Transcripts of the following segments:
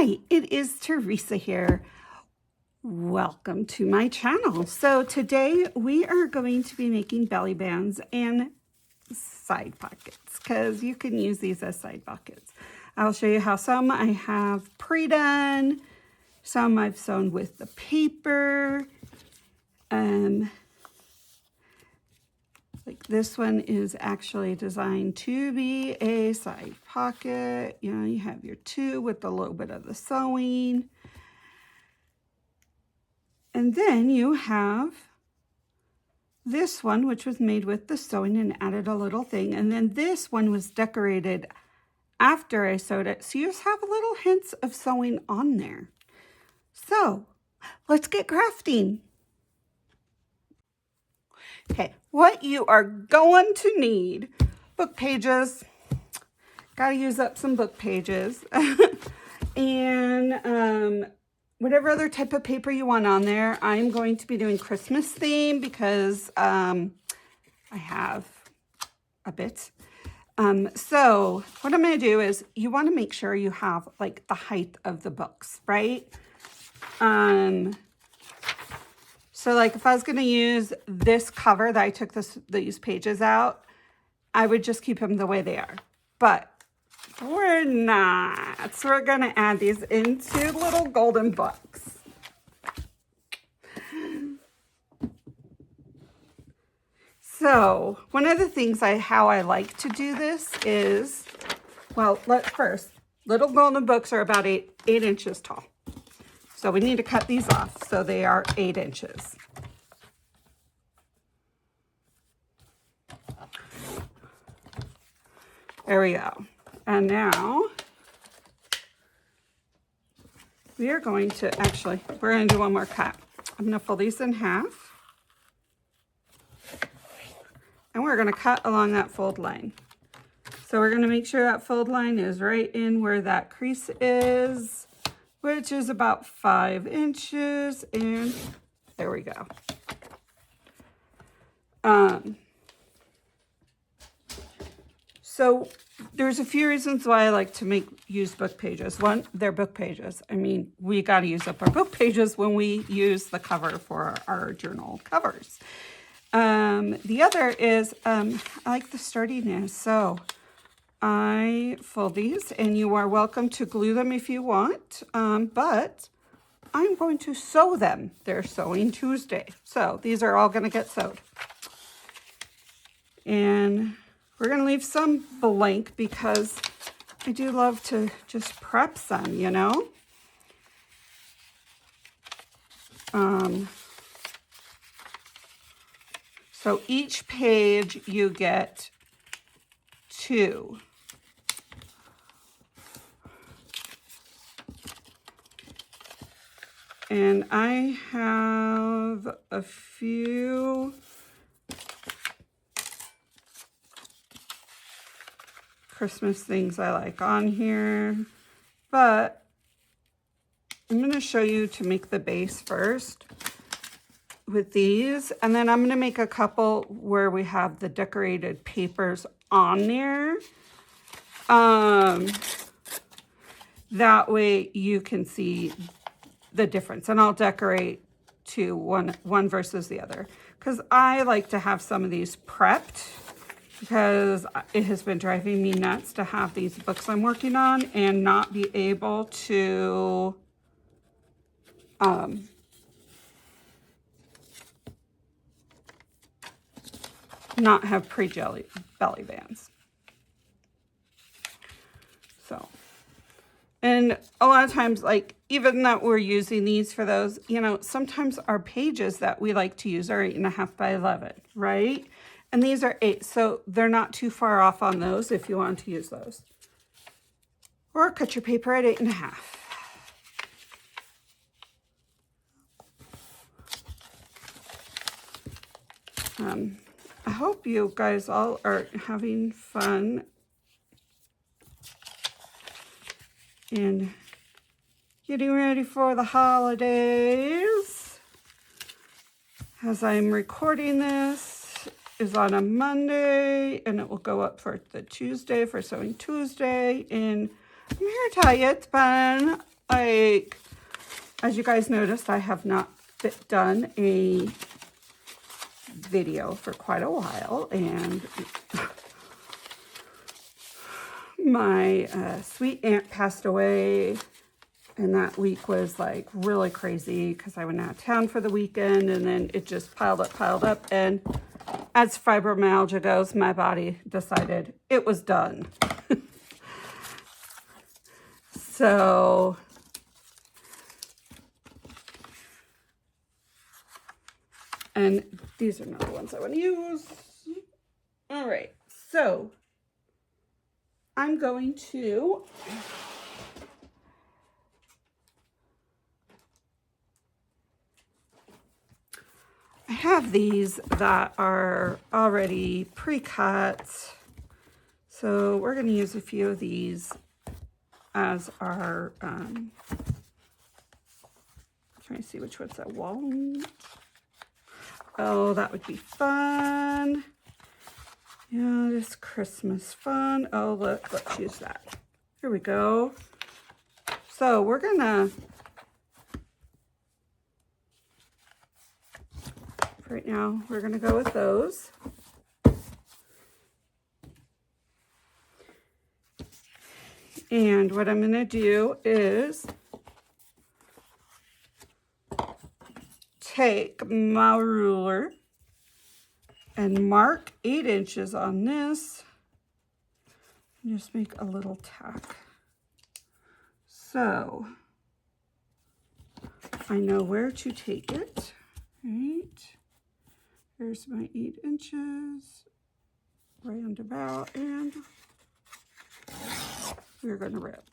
Hi, it is Teresa here. Welcome to my channel. So today we are going to be making belly bands and side pockets because you can use these as side pockets. I'll show you how some I have pre-done, some I've sewn with the paper. Like this one is actually designed to be a side pocket. You know, you have your two with a little bit of the sewing. And then you have this one, which was made with the sewing and added a little thing. And then this one was decorated after I sewed it. So you just have little hints of sewing on there. So let's get crafting. Okay, what you are going to need, book pages. Got to use up some book pages. And whatever other type of paper you want on there. I'm going to be doing Christmas theme because I have a bit. So what I'm going to do is you want to make sure you have like the height of the books, right? So like if I was going to use this cover that I took these pages out, I would just keep them the way they are. But we're not. So we're going to add these into little golden books. So one of the things how I like to do this is, well, first, little golden books are about 8 inches tall. So we need to cut these off. So they are 8 inches. There we go. And now we are going to we're going to do one more cut. I'm going to fold these in half. And we're going to cut along that fold line. So we're going to make sure that fold line is right in where that crease is, which is about 5 inches. And there we go. So there's a few reasons why I like to use book pages. One, they're book pages. I mean, we got to use up our book pages when we use the cover for our journal covers. The other is I like the sturdiness. So I fold these, and you are welcome to glue them if you want, but I'm going to sew them. They're Sewing Tuesday. So these are all going to get sewed. And we're going to leave some blank because I do love to just prep some, you know. So each page you get 2. And I have a few Christmas things I like on here, but I'm going to show you to make the base first with these, and then I'm going to make a couple where we have the decorated papers on there. That way you can see the difference, and I'll decorate to one versus the other because I like to have some of these prepped because it has been driving me nuts to have these books I'm working on and not be able to not have belly bands. So, and a lot of times, like even that we're using these for those, you know, sometimes our pages that we like to use are 8.5 by 11, right? And these are 8, so they're not too far off on those if you want to use those. Or cut your paper at 8.5. I hope you guys all are having fun and getting ready for the holidays. As I'm recording this is on a Monday, and it will go up for the Tuesday for Sewing Tuesday. And I'm here to tell you it's been Like, as you guys noticed, I have not done a video for quite a while, and my sweet aunt passed away, and that week was like really crazy because I went out of town for the weekend, and then it just piled up, and as fibromyalgia goes, my body decided it was done. So and these are not the ones I want to use. All right, so I'm going to I have these that are already pre-cut, so we're going to use a few of these as our trying to see which one's that walnut. Oh, that would be fun. Yeah, this Christmas fun. Oh, look, let's use that. Here we go. So we're gonna, right now, we're gonna go with those. And what I'm gonna do is take my ruler and mark 8 inches on this and just make a little tack. So I know where to take it, right? Here's my 8 inches, roundabout, and we're gonna rip.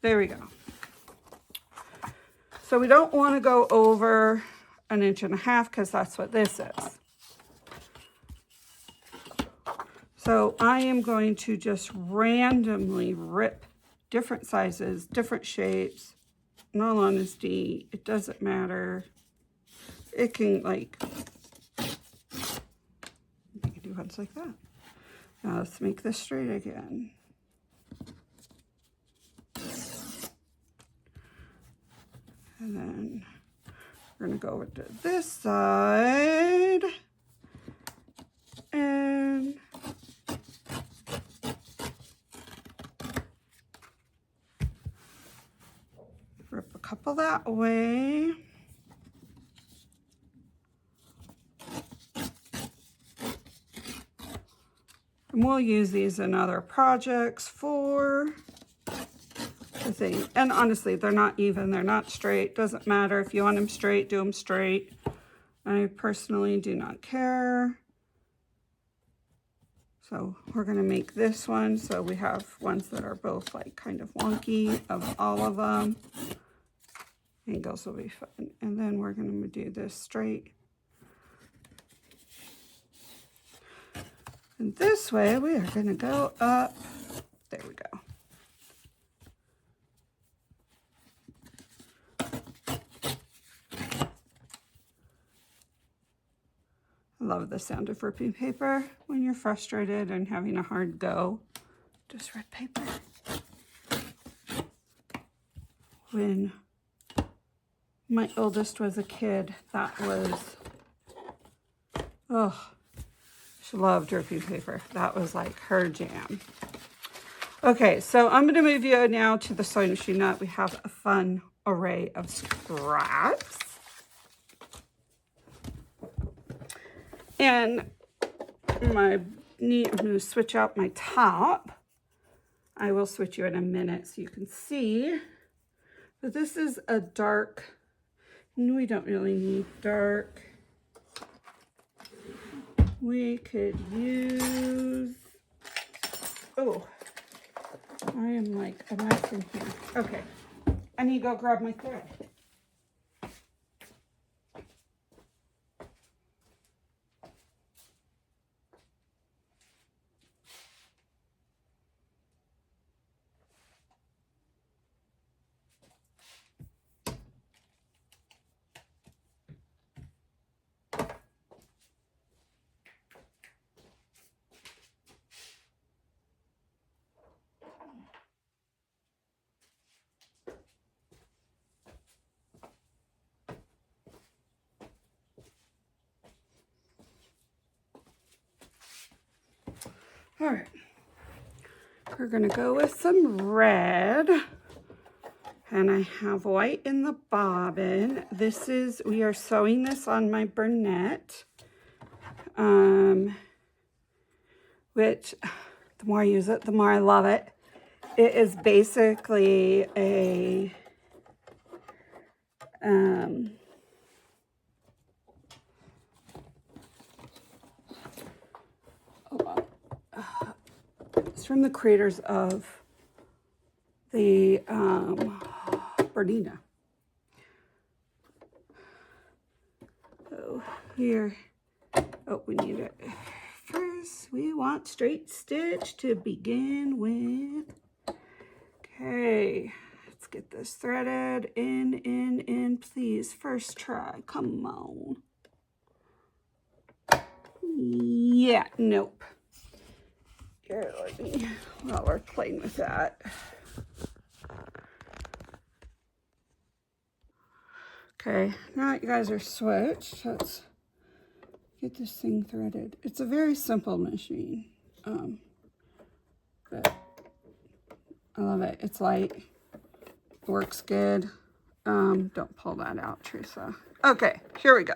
There we go. So we don't want to go over 1.5 inches because that's what this is. So I am going to just randomly rip different sizes, different shapes. In all honesty, it doesn't matter. It can like, you can do ones like that. Now let's make this straight again. And then we're going to go over to this side and rip a couple that way. And we'll use these in other projects for the thing. And honestly, they're not even, they're not straight. Doesn't matter. If you want them straight, do them straight. I personally do not care. So we're going to make this one. So we have ones that are both like kind of wonky of all of them. Angles will be fun. And then we're going to do this straight. And this way we are going to go up. There we go. I love the sound of ripping paper when you're frustrated and having a hard go. Just rip paper. When my oldest was a kid, that was, oh, she loved ripping paper. That was like her jam. Okay, so I'm going to move you now to the sewing machine. Now we have a fun array of scraps. And I'm going to switch out my top. I will switch you in a minute so you can see. But this is a dark, and we don't really need dark. We could use, oh, I am like a mess in here. Okay, I need to go grab my thread. All right. We're going to go with some red. And I have white in the bobbin. We are sewing this on my Burnett. Which, the more I use it, the more I love it. It is basically a, it's from the creators of the Bernina. So here, oh, we need it. First, we want straight stitch to begin with. Okay, let's get this threaded in, please. First try, come on. Yeah, nope. Here, let me, while we're playing with that. Okay, now that you guys are switched, let's get this thing threaded. It's a very simple machine, but I love it. It's light, works good. Don't pull that out, Teresa. Okay, here we go.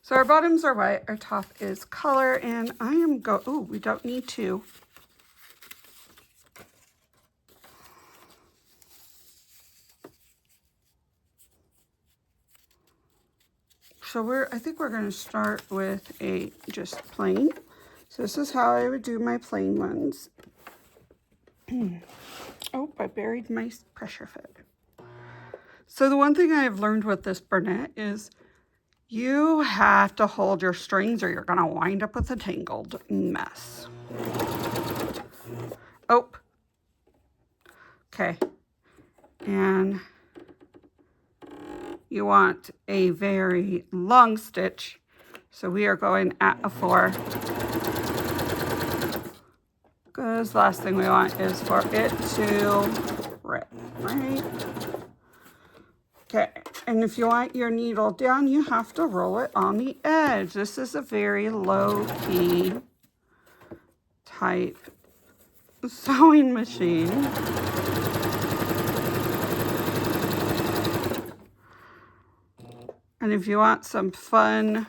So our bottoms are white, our top is color, and I am oh, we don't need to. So I think we're going to start with a just plain. So this is how I would do my plain ones. Oh, I buried my pressure fit. So the one thing I have learned with this Burnett is you have to hold your strings or you're going to wind up with a tangled mess. Oh. Okay. And you want a very long stitch. So we are going at a 4. Because the last thing we want is for it to rip, right? Okay, and if you want your needle down, you have to roll it on the edge. This is a very low-key type sewing machine. And if you want some fun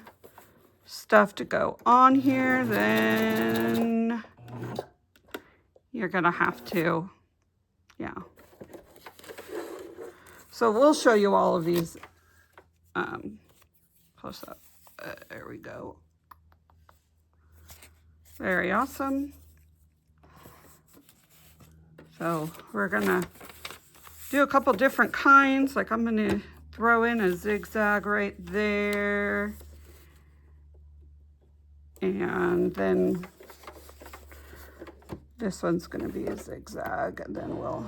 stuff to go on here, then you're gonna have to, yeah. So we'll show you all of these close up. There we go. Very awesome. So we're gonna do a couple different kinds. Like I'm gonna throw in a zigzag right there. And then this one's gonna be a zigzag, and then we'll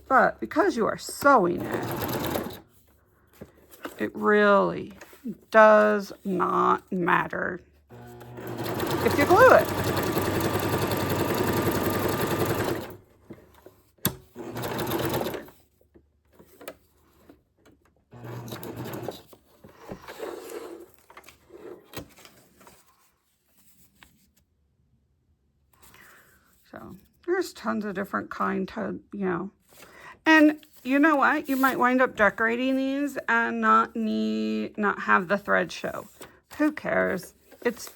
but because you are sewing it, it really does not matter if you glue it. So there's tons of different kind to, you know. And you know what? You might wind up decorating these and not have the thread show. Who cares? It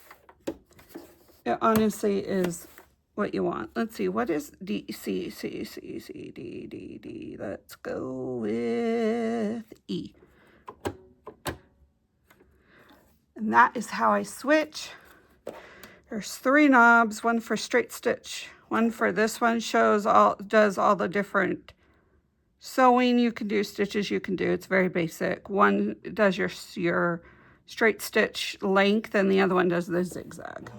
honestly is what you want. Let's see. What is D, C, C, C, C, D, D, D? Let's go with E. And that is how I switch. There's 3 knobs, one for straight stitch, one for this one does all the different sewing you can do, stitches you can do. It's very basic. One does your straight stitch length, and the other one does the zigzag.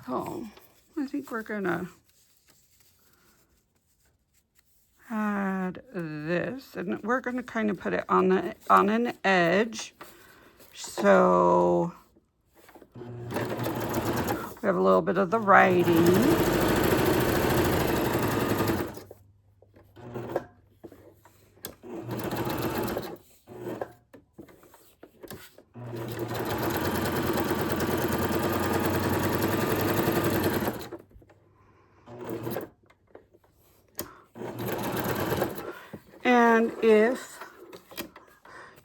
So I think we're gonna add this, and we're gonna kind of put it on an edge, so we have a little bit of the writing. And if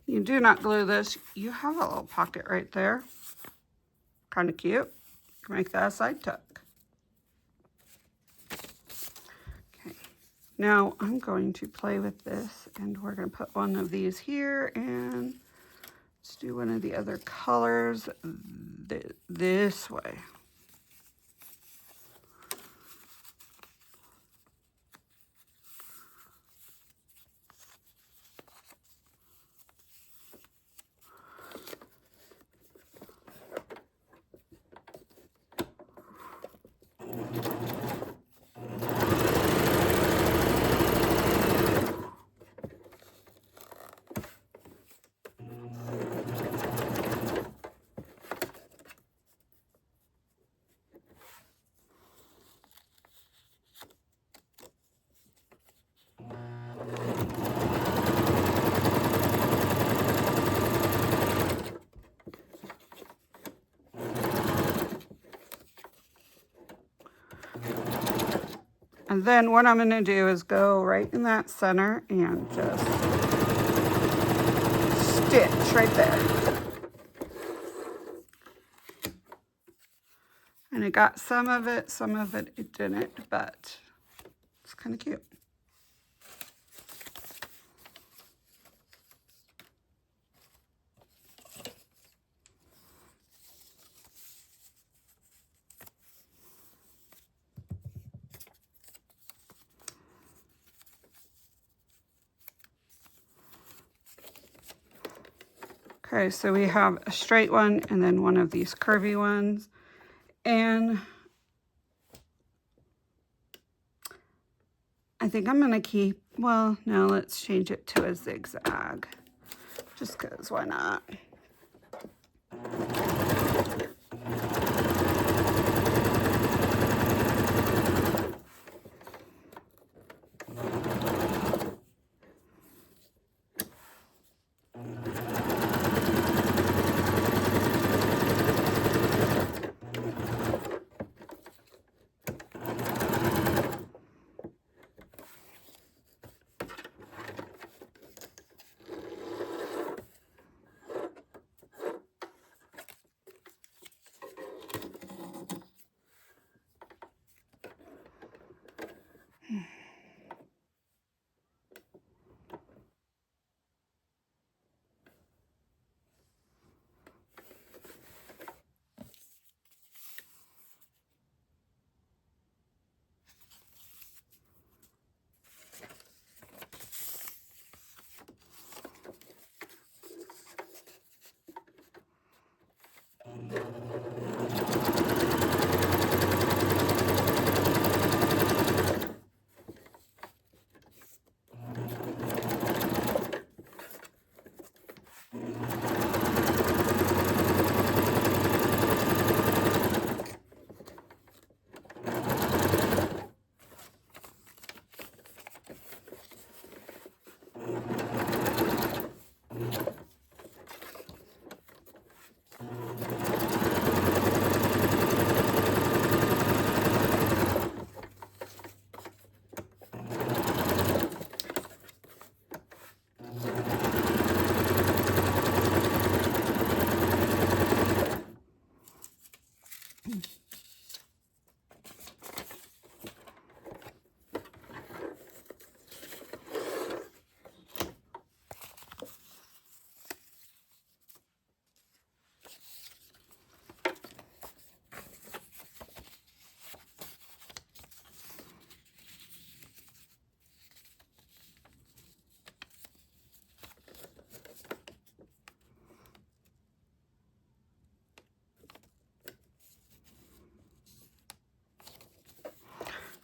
you do not glue this, you have a little pocket right there. Kind of cute. You can make that a side tuck. Okay. Now I'm going to play with this, and we're going to put one of these here, and let's do one of the other colors this way. And then what I'm going to do is go right in that center and just stitch right there. And it got some of it it didn't, but it's kind of cute. Okay, so we have a straight one and then one of these curvy ones. And I think I'm gonna keep, well, no, let's change it to a zigzag. Just because, why not?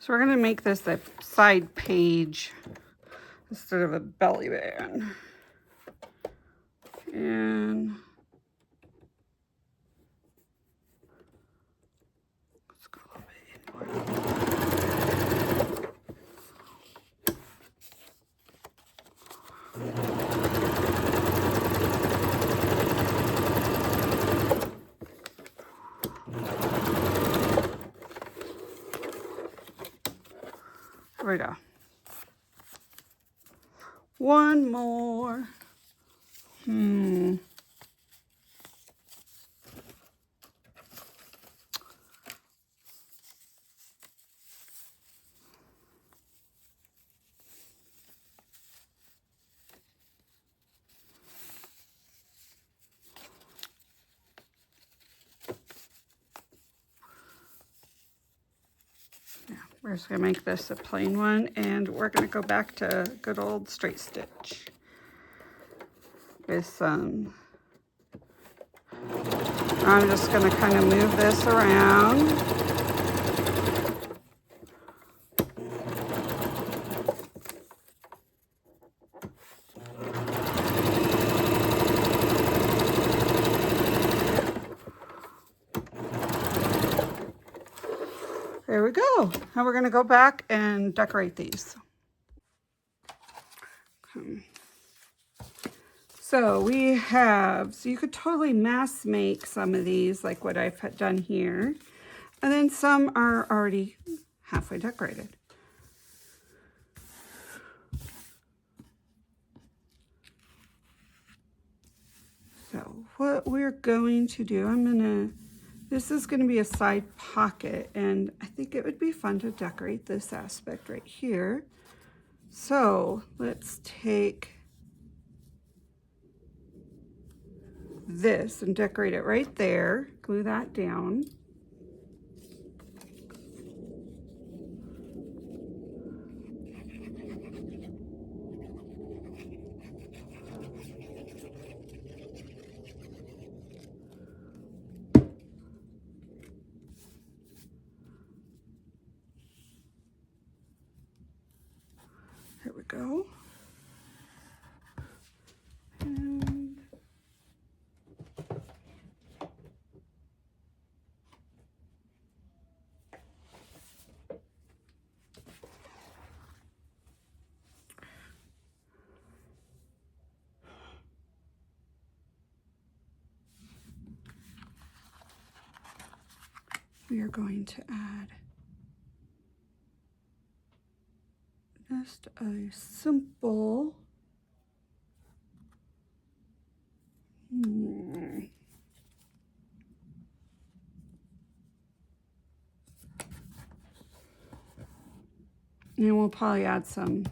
So we're going to make this a side page instead of a belly band. And let's go a little bit inward. Here we go. One more. We're just going to make this a plain one, and we're going to go back to good old straight stitch with some. I'm just going to kind of move this around. There we go. Now we're going to go back and decorate these. Okay. So we have, so you could totally mass make some of these like what I've done here. And then some are already halfway decorated. So what we're going to do, this is going to be a side pocket, and I think it would be fun to decorate this aspect right here. So let's take this and decorate it right there, glue that down. There we go. And we are going to add just a simple and we'll probably add some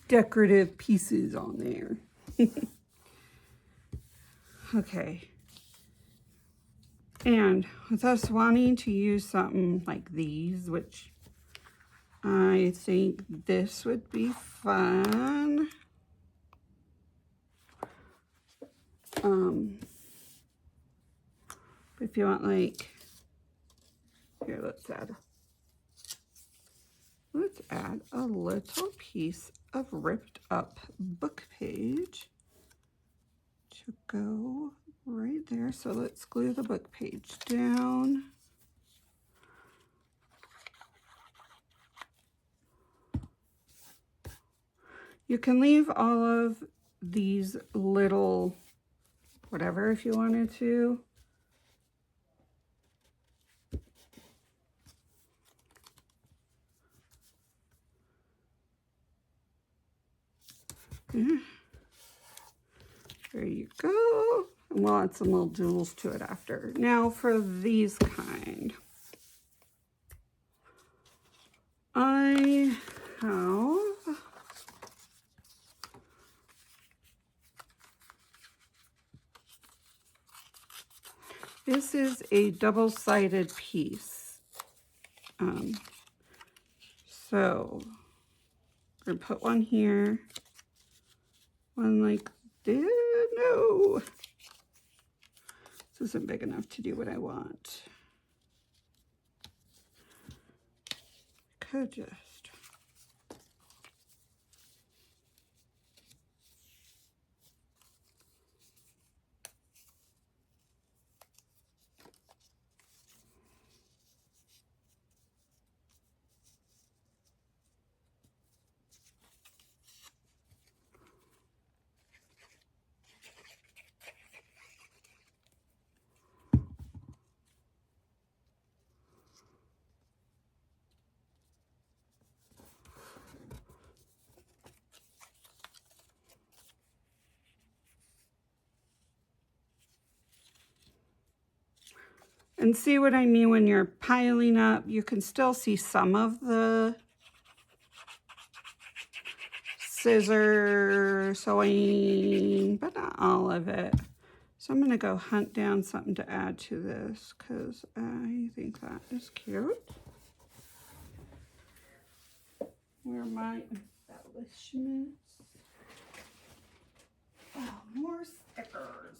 decorative pieces on there. Okay. And with us wanting to use something like these, which I think this would be fun. If you want, like, here, let's add a little piece of ripped up book page to go right there. So let's glue the book page down. You can leave all of these little whatever if you wanted to. There you go. And we'll add some little jewels to it after. Now for these kind. I have this is a double-sided piece. So we're gonna put one here, one like this. No, this isn't big enough to do what I want. could just. And see what I mean when you're piling up, you can still see some of the scissor sewing, but not all of it. So I'm going to go hunt down something to add to this because I think that is cute. Where are my embellishments? Oh, more stickers.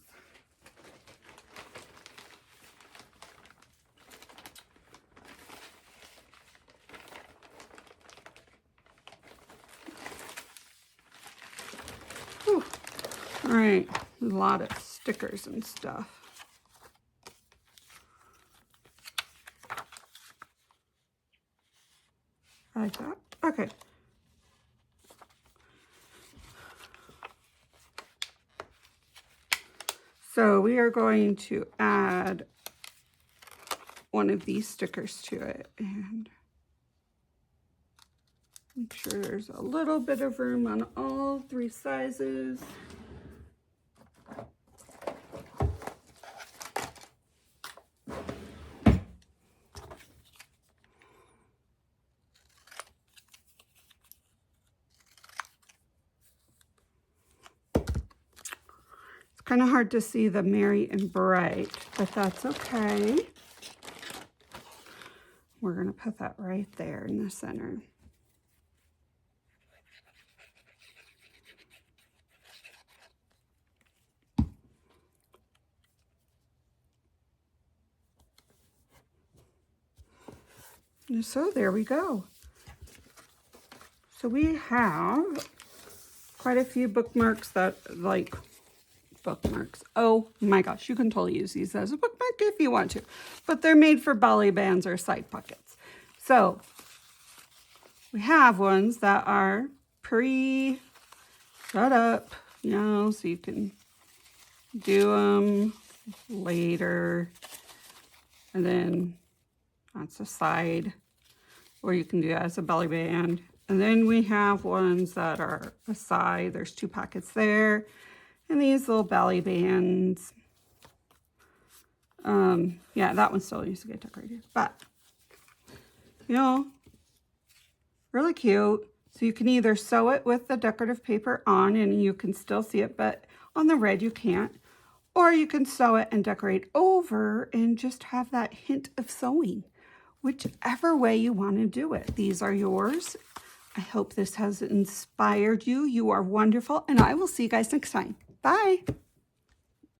Whew. All right, a lot of stickers and stuff. I like that. Okay. So we are going to add one of these stickers to it and make sure there's a little bit of room on all 3 sizes. Kind of hard to see the merry and bright, but that's okay. We're going to put that right there in the center. And so there we go. So we have quite a few bookmarks that like bookmarks. Oh my gosh, you can totally use these as a bookmark if you want to, but they're made for belly bands or side pockets. So we have ones that are pre-set up, you know, so you can do them later. And then that's a side, or you can do it as a belly band. And then we have ones that are a side. There's 2 pockets there. And these little belly bands. Yeah, that one still needs to get decorated. But, you know, really cute. So you can either sew it with the decorative paper on and you can still see it, but on the red you can't. Or you can sew it and decorate over and just have that hint of sewing. Whichever way you want to do it. These are yours. I hope this has inspired you. You are wonderful, and I will see you guys next time. Bye.